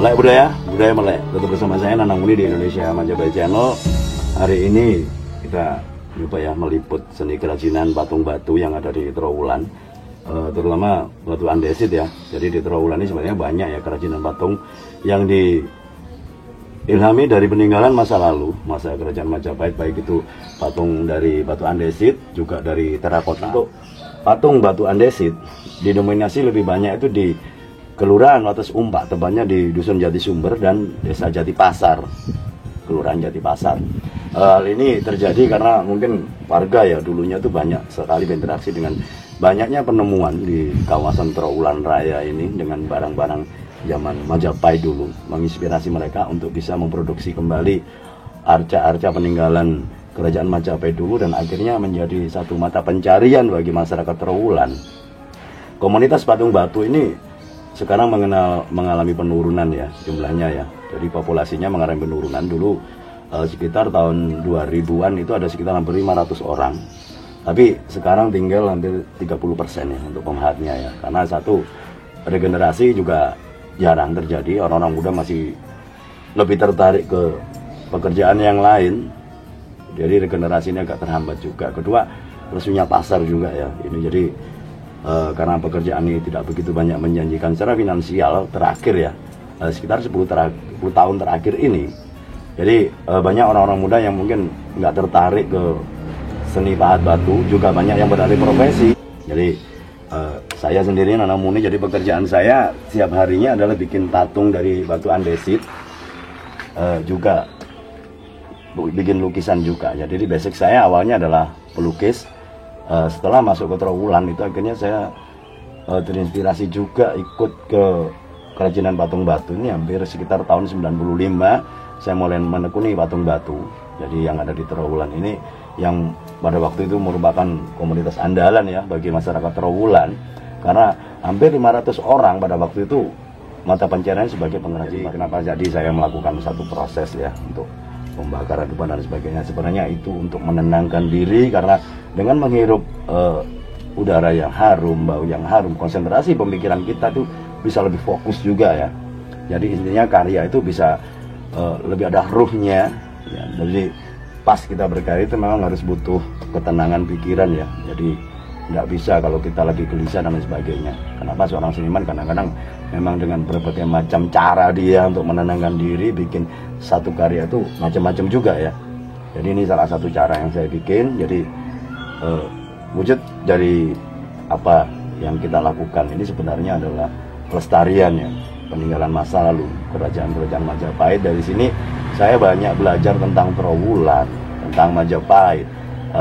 Melek budaya melek. Tetap bersama saya Nanang Muni di Indonesia Majapahit Channel. Hari ini kita coba ya meliput seni kerajinan patung batu yang ada di Trowulan, terutama batu andesit ya. Jadi di Trowulan ini sebenarnya banyak ya kerajinan patung yang diilhami dari peninggalan masa lalu, masa kerajaan Majapahit, baik itu patung dari batu andesit juga dari terakota. Untuk patung batu andesit didominasi lebih banyak itu di Kelurahan Wates Umpak, tepatnya di Dusun Jatisumber dan Desa Jatipasar, Kelurahan Jatipasar. Hal ini terjadi karena mungkin warga ya dulunya tuh banyak sekali berinteraksi dengan banyaknya penemuan di kawasan Trowulan Raya ini dengan barang-barang zaman Majapahit dulu, menginspirasi mereka untuk bisa memproduksi kembali arca-arca peninggalan kerajaan Majapahit dulu, dan akhirnya menjadi satu mata pencarian bagi masyarakat Trowulan. Komunitas patung batu ini sekarang mengalami penurunan ya jumlahnya ya. Jadi populasinya mengalami penurunan. Dulu sekitar tahun 2000-an itu ada sekitar hampir 500 orang. Tapi sekarang tinggal hampir 30% ya untuk pemahatnya ya. Karena satu, regenerasi juga jarang terjadi. Orang-orang muda masih lebih tertarik ke pekerjaan yang lain. Jadi regenerasi ini agak terhambat juga. Kedua, lesunya pasar juga ya. Ini jadi karena pekerjaan ini tidak begitu banyak menjanjikan secara finansial terakhir ya, sekitar 10 tahun terakhir ini. Jadi banyak orang-orang muda yang mungkin nggak tertarik ke seni pahat batu, juga banyak yang beralih profesi. Jadi saya sendiri Nanang Muni, jadi pekerjaan saya setiap harinya adalah bikin patung dari batu andesit, juga bikin lukisan juga. Jadi basic saya awalnya adalah pelukis. Setelah masuk ke Trowulan itu akhirnya saya terinspirasi juga ikut ke kerajinan patung batu ini. Hampir sekitar tahun 95 saya mulai menekuni patung batu. Jadi yang ada di Trowulan ini, yang pada waktu itu merupakan komunitas andalan ya bagi masyarakat Trowulan, karena hampir 500 orang pada waktu itu mata pencarian sebagai pengrajin. Kenapa jadi saya melakukan satu proses ya untuk pembakaran depan dan sebagainya, sebenarnya itu untuk menenangkan diri, karena dengan menghirup udara yang harum, bau yang harum, konsentrasi pemikiran kita tuh bisa lebih fokus juga ya. Jadi intinya karya itu bisa lebih ada ruhnya ya. Jadi pas kita berkarya itu memang harus butuh ketenangan pikiran ya. Jadi nggak bisa kalau kita lagi gelisah dan sebagainya. Kenapa seorang seniman kadang-kadang memang dengan berbagai macam cara dia untuk menenangkan diri, bikin satu karya itu macam-macam juga ya. Jadi ini salah satu cara yang saya bikin. Jadi wujud dari apa yang kita lakukan ini sebenarnya adalah pelestarian ya peninggalan masa lalu kerajaan-kerajaan Majapahit. Dari sini saya banyak belajar tentang Trowulan, tentang Majapahit.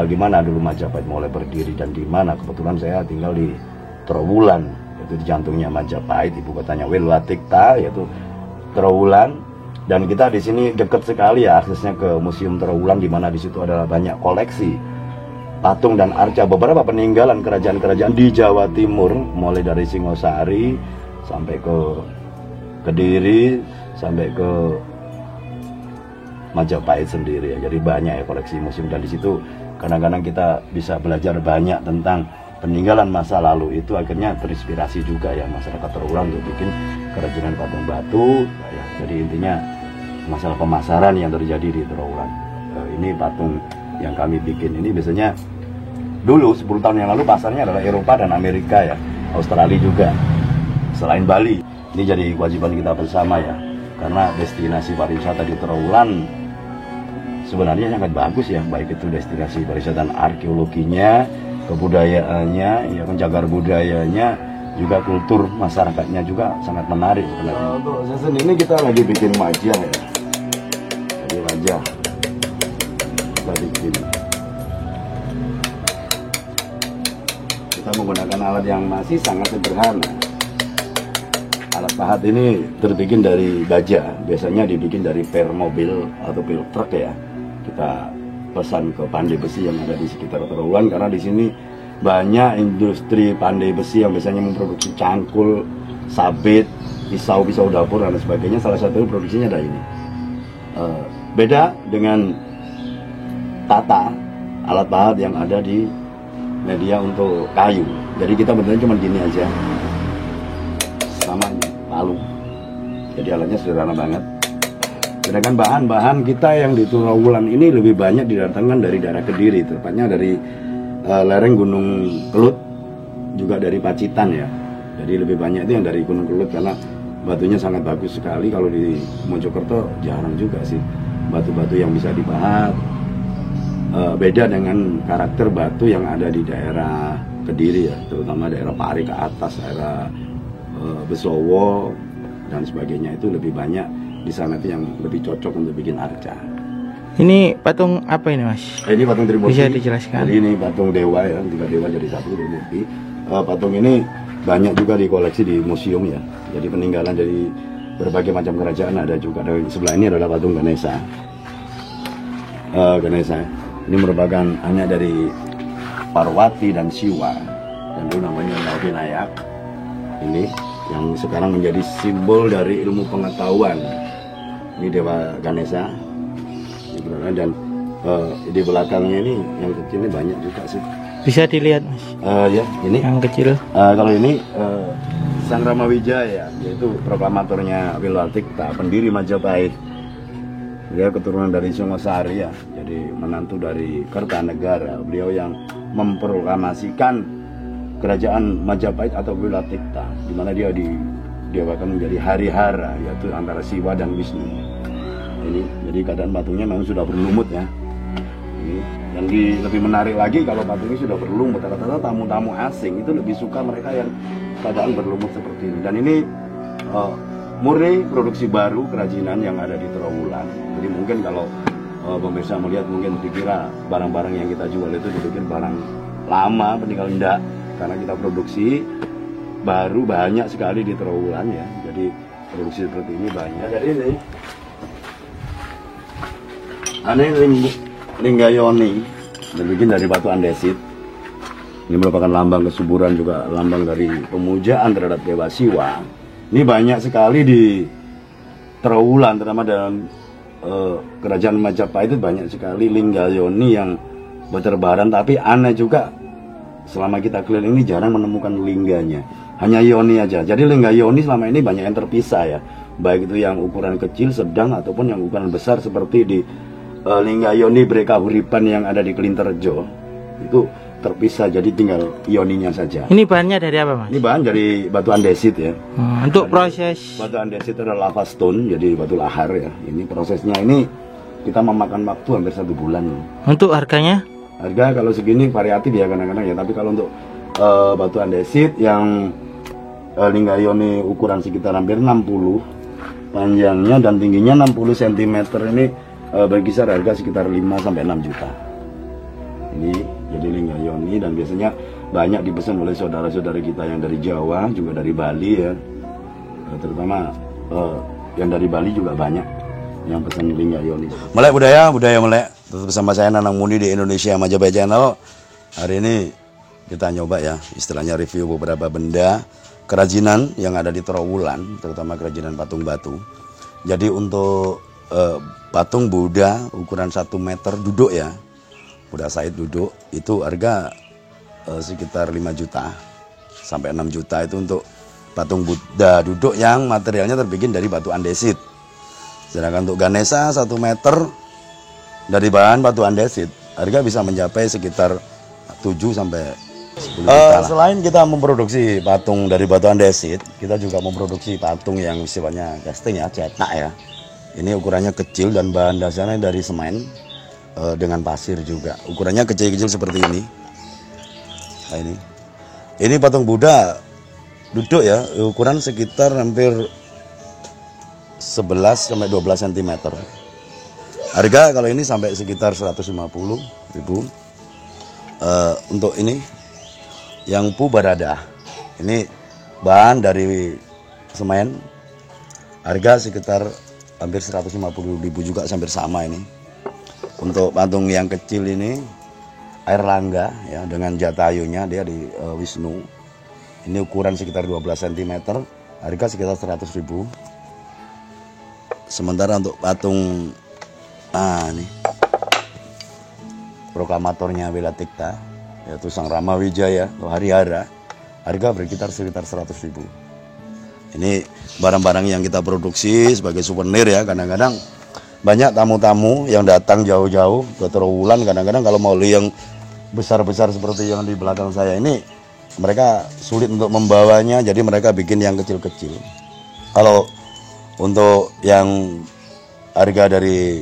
Gimana dulu Majapahit mulai berdiri dan di mana. Kebetulan saya tinggal di Trowulan, yaitu di jantungnya Majapahit, ibu kotanya Wilwatikta, yaitu Trowulan. Dan kita di sini dekat sekali ya aksesnya ke Museum Trowulan, di mana di situ adalah banyak koleksi patung dan arca beberapa peninggalan kerajaan-kerajaan di Jawa Timur, mulai dari Singosari sampai ke Kediri sampai ke Majapahit sendiri ya. Jadi banyak ya koleksi museum, dan di situ kadang-kadang kita bisa belajar banyak tentang peninggalan masa lalu. Itu akhirnya terinspirasi juga ya masyarakat Trowulan untuk bikin kerajinan patung batu ya. Jadi intinya masalah pemasaran yang terjadi di Trowulan. Ini patung yang kami bikin ini biasanya dulu 10 tahun yang lalu pasarnya adalah Eropa dan Amerika ya, Australia juga, selain Bali. Ini jadi kewajiban kita bersama ya, karena destinasi pariwisata di Trowulan sebenarnya sangat bagus ya, baik itu destinasi pariwisata arkeologinya, kebudayaannya, ya menjaga budayanya, juga kultur masyarakatnya juga sangat menarik. Untuk season ini kita lagi bikin wajah ya, jadi wajah kita bikin. Kita menggunakan alat yang masih sangat sederhana. Alat pahat ini terbikin dari baja, biasanya dibikin dari per mobil atau per truk ya. Kita pesan ke pandai besi yang ada di sekitar Trowulan, karena di sini banyak industri pandai besi yang biasanya memproduksi cangkul, sabit, pisau-pisau dapur dan sebagainya. Salah satu produksinya ada ini. Beda dengan tata alat pahat yang ada di media untuk kayu. Jadi kita bentuknya cuma gini aja, sama palu Jadi alatnya sederhana banget. Sedangkan bahan-bahan kita yang di Trawulan ini lebih banyak didatangkan dari daerah Kediri, tepatnya dari lereng Gunung Kelut, juga dari Pacitan ya. Jadi lebih banyak itu yang dari Gunung Kelut karena batunya sangat bagus sekali. Kalau di Mojokerto jarang juga sih batu-batu yang bisa dipahat. Beda dengan karakter batu yang ada di daerah Kediri ya, terutama daerah Pari ke atas, daerah Besowo dan sebagainya, itu lebih banyak di sana itu yang lebih cocok untuk bikin arca. Ini patung apa ini Mas? Ini patung Trimurti. Bisa dijelaskan? Jadi ini patung dewa ya, 3 dewa jadi 1 Trimurti. Patung ini banyak juga dikoleksi di museum ya. Jadi peninggalan dari berbagai macam kerajaan ada juga. Dari sebelah ini adalah patung Ganesha. Ganesha ini merupakan anak dari Parwati dan Siwa, dan dulu namanya Vinayak. Ini yang sekarang menjadi simbol dari ilmu pengetahuan. Ini Dewa Ganesha. Dan di belakangnya ini yang kecil ini banyak juga sih. Bisa dilihat Mas. Ya, ini yang kecil. Kalau ini Sang Ramawijaya, yaitu proklamatornya Wilatikta, pendiri Majapahit. Dia keturunan dari Singosari ya, jadi menantu dari Kertanegara. Beliau yang memproklamasikan kerajaan Majapahit atau Wilatikta, di mana dia didewakan menjadi Harihara, yaitu antara Siwa dan Wisnu. Ini jadi keadaan patungnya memang sudah berlumut ya. Ini yang lebih menarik lagi kalau patungnya sudah berlumut, rata-rata tamu-tamu asing itu lebih suka mereka yang keadaan berlumut seperti ini. Dan ini murni produksi baru kerajinan yang ada di Trawulan. Jadi mungkin kalau pemirsa melihat mungkin dikira barang-barang yang kita jual itu dibikin barang lama, peninggalan enggak, karena kita produksi baru banyak sekali di Trawulan ya. Jadi produksi seperti ini banyak. Jadi ini Linggayoni dibikin dari batu andesit. Ini merupakan lambang kesuburan, juga lambang dari pemujaan terhadap Dewa Siwa. Ini banyak sekali di Trawulan, terutama dalam kerajaan Majapahit itu banyak sekali Linggayoni yang berterbaran. Tapi aneh juga, selama kita keliling ini jarang menemukan lingganya, hanya yoni aja. Jadi Linggayoni selama ini banyak yang terpisah ya, baik itu yang ukuran kecil, sedang, ataupun yang ukuran besar seperti di Linggayoni Brekahuripan yang ada di Klinterjo. Itu terpisah, jadi tinggal ioninya saja. Ini bahannya dari apa Mas? Ini bahan dari batu andesit ya. Untuk proses batu andesit adalah lava stone, jadi batu lahar ya. Ini prosesnya ini kita memakan waktu hampir 1 bulan. Untuk harganya? Harga kalau segini variatif ya kadang-kadang ya. Tapi kalau untuk batu andesit yang Linggayoni ukuran sekitar hampir 60 panjangnya dan tingginya 60 cm ini berkisar harga sekitar 5 sampai 6 juta. Ini jadi Linggayoni, dan biasanya banyak dipesan oleh saudara-saudara kita yang dari Jawa, juga dari Bali ya. Terutama yang dari Bali juga banyak yang pesan Linggayoni. Melek budaya melek. Tetap bersama saya Nanang Muni di Indonesia Majapahit Channel. Hari ini kita nyoba ya, istilahnya review beberapa benda kerajinan yang ada di Trawulan, terutama kerajinan patung batu. Jadi untuk patung Buddha ukuran 1 meter duduk ya, Buddha Said duduk, itu harga sekitar 5 juta sampai 6 juta itu untuk patung Buddha duduk yang materialnya terbikin dari batu andesit. Sedangkan untuk Ganesha 1 meter dari bahan batu andesit, harga bisa mencapai sekitar 7 sampai 10 juta. Selain kita memproduksi patung dari batu andesit, kita juga memproduksi patung yang sifatnya casting ya, cetak ya. Ini ukurannya kecil dan bahan dasarnya dari semen dengan pasir juga. Ukurannya kecil-kecil seperti ini. Nah ini patung Buddha duduk ya, ukuran sekitar hampir 11 sampai 12 cm. Harga kalau ini sampai sekitar 150.000. Untuk ini yang Pu Barada, ini bahan dari semen, harga sekitar hampir 150.000 juga, hampir sama ini. Untuk patung yang kecil ini Air Langga ya, dengan Jatayunya dia di Wisnu. Ini ukuran sekitar 12 cm, harga sekitar 100.000. Sementara untuk patung ini proklamatornya Wilatikta, yaitu Sang Ramawijaya atau Harihara, harga berkitar sekitar 100.000. Ini barang-barang yang kita produksi sebagai souvenir ya. Kadang-kadang banyak tamu-tamu yang datang jauh-jauh ke Trowulan. Kadang-kadang kalau mau beli yang besar-besar seperti yang di belakang saya ini, mereka sulit untuk membawanya, jadi mereka bikin yang kecil-kecil. Kalau untuk yang harga dari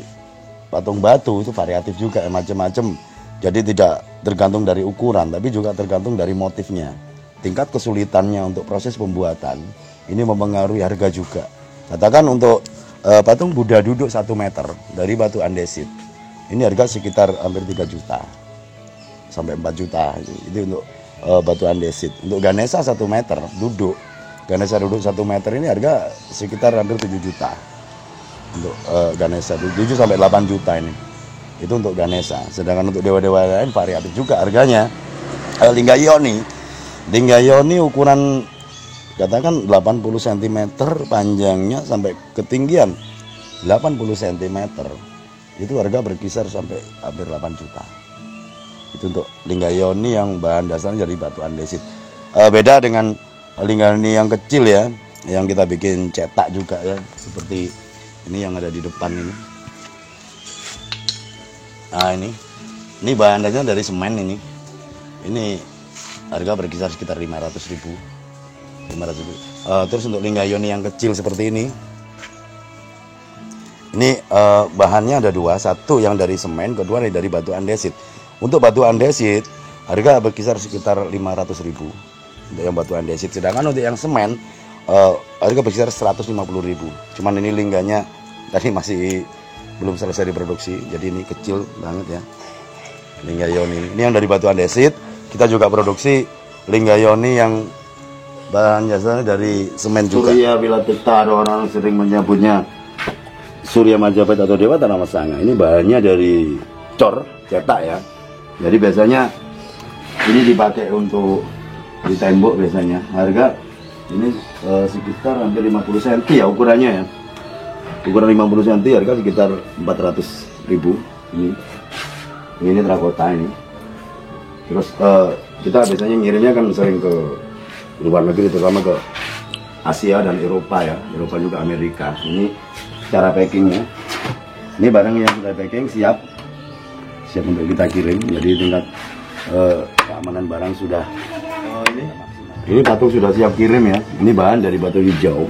patung batu itu variatif juga, macam-macam. Jadi tidak tergantung dari ukuran, tapi juga tergantung dari motifnya. Tingkat kesulitannya untuk proses pembuatan ini mempengaruhi harga juga. Katakan untuk patung Buddha duduk 1 meter dari batu andesit, ini harga sekitar hampir 3 juta sampai 4 juta. Itu untuk batu andesit. Untuk Ganesha 1 meter duduk, Ganesha duduk 1 meter ini harga sekitar hampir 7 juta. Untuk Ganesha 7 sampai 8 juta ini. Itu untuk Ganesha. Sedangkan untuk dewa-dewa lain variatif juga harganya. Lingga Yoni ukuran katakan 80 cm panjangnya sampai ketinggian 80 cm. Itu harga berkisar sampai hampir 8 juta. Itu untuk Lingga Yoni yang bahan dasarnya dari batu andesit. Beda dengan Lingga Yoni yang kecil ya, yang kita bikin cetak juga ya, seperti ini yang ada di depan ini. Nah ini bahan dasarnya dari semen ini. Ini harga berkisar sekitar 500.000. Terus untuk Lingga Yoni yang kecil seperti ini bahannya ada 2, satu yang dari semen, kedua dari batu andesit. Untuk batu andesit harga berkisar sekitar 500.000 untuk yang batu andesit. Sedangkan untuk yang semen harga berkisar 150.000. Cuman ini lingganya tadi masih belum selesai diproduksi, jadi ini kecil banget ya. Lingga Yoni ini yang dari batu andesit. Kita juga produksi Lingga Yoni yang bahan dasarnya dari semen juga. Surya Wilatita, orang sering menyebutnya Surya Majapahit atau Dewa Tanah Masanga. Ini bahannya dari cor cetak ya. Jadi biasanya ini dipakai untuk di tembok biasanya. Harga ini sekitar hampir 50 cm ya ukurannya ya. Ukuran 50 cm harga sekitar 400.000 ini terakota ini. Terus kita biasanya ngirimnya kan sering ke luar negeri, terutama ke Asia dan Eropa ya, Eropa juga Amerika. Ini cara packingnya. Ini barang yang sudah packing siap untuk kita kirim. Jadi tingkat keamanan barang sudah. Ini patung sudah siap kirim ya. Ini bahan dari batu hijau.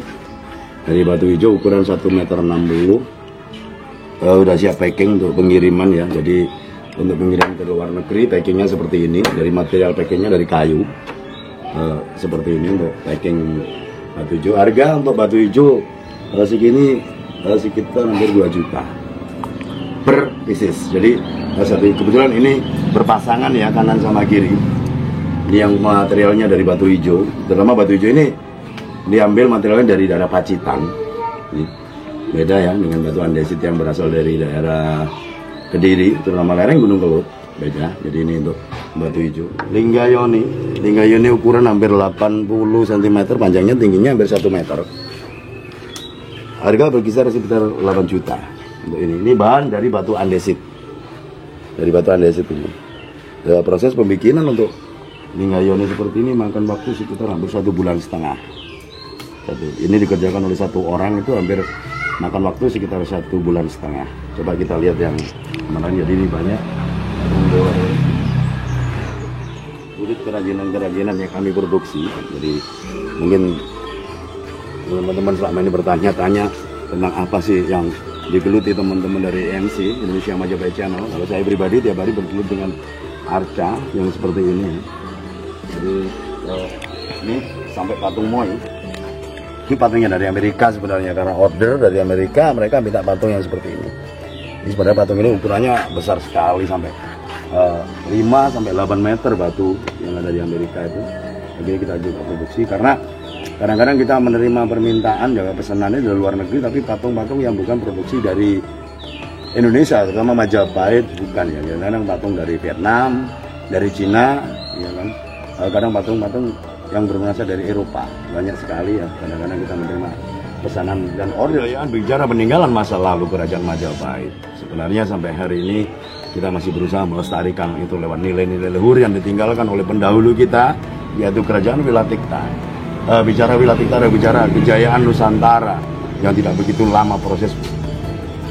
Dari batu hijau ukuran 1,60 meter. Udah siap packing untuk pengiriman ya. Jadi untuk pengiriman ke luar negeri packingnya seperti ini. Dari material packingnya dari kayu. Seperti ini untuk packing batu hijau. Harga untuk batu hijau segini sekitar hampir 2 juta per pieces. Jadi kebetulan ini berpasangan ya, kanan sama kiri. Ini yang materialnya dari batu hijau. Terutama batu hijau ini diambil materialnya dari daerah Pacitan. Ini beda ya dengan batu andesit yang berasal dari daerah Kediri, terutama lereng Gunung Kelut. Beda. Jadi ini untuk batu hijau. Lingga Yoni ukuran hampir 80 cm, panjangnya tingginya hampir 1 meter. Harga berkisar sekitar 8 juta untuk ini. Ini bahan dari batu andesit. Dari batu andesit ini. Proses pembikinan untuk Lingga Yoni seperti ini makan waktu sekitar hampir 1,5 bulan. Ini dikerjakan oleh 1 orang itu hampir makan waktu sekitar 1,5 bulan. Coba kita lihat yang kemarin. Jadi ini banyak unit kerajinan yang kami produksi. Jadi mungkin teman-teman selama ini bertanya-tanya tentang apa sih yang digeluti teman-teman dari MC Indonesia Majapahit Channel. Kalau saya pribadi tiap hari bergelut dengan arca yang seperti ini. Jadi ini sampai patung moi. Ini patungnya dari Amerika sebenarnya, karena order dari Amerika, mereka minta patung yang seperti ini. Ini sebenarnya patung ini ukurannya besar sekali, sampai 5 sampai 8 meter batu yang ada di Amerika itu. Jadi kita juga produksi karena kadang-kadang kita menerima permintaan juga pesanannya dari luar negeri, tapi patung-patung yang bukan produksi dari Indonesia, terutama Majapahit bukan ya. Kadang patung dari Vietnam, dari Cina, ya kan. Kadang patung-patung yang berasal dari Eropa, banyak sekali ya. Kadang-kadang kita menerima pesanan dan order ya. Bicara peninggalan masa lalu Kerajaan Majapahit, sebenarnya sampai hari ini kita masih berusaha melestarikan itu lewat nilai-nilai leluhur yang ditinggalkan oleh pendahulu kita, yaitu Kerajaan Wilatikta. bicara Wilatikta, bicara kejayaan Nusantara yang tidak begitu lama proses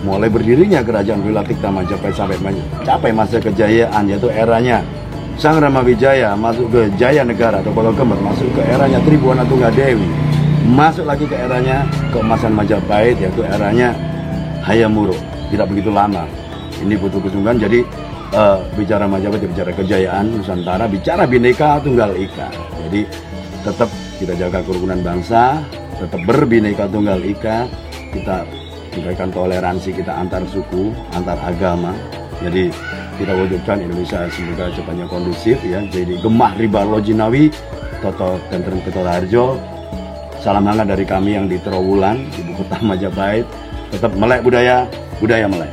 mulai berdirinya kerajaan Wilatikta Majapahit sampai mencapai masa kejayaan, yaitu eranya Sang Ramawijaya masuk ke Jaya Negara atau Kota Kembar, masuk ke eranya Tribuana Tunggadewi, masuk lagi ke eranya keemasan Majapahit, yaitu eranya Hayam Wuruk. Tidak begitu lama. Ini butuh kesungguhan. Jadi bicara Majapahit, bicara kejayaan Nusantara, bicara Bhinneka Tunggal Ika. Jadi tetap kita jaga kerukunan bangsa, tetap berbhinneka tunggal ika, kita memberikan toleransi kita antar suku, antar agama. Jadi kita wujudkan Indonesia semoga cepatnya kondusif ya. Jadi gemah riba lojinawi, Toto Tentrem Kertoharjo. Salam hangat dari kami yang di Trowulan, ibu kota Majapahit. Tetap melek budaya, budaya melek.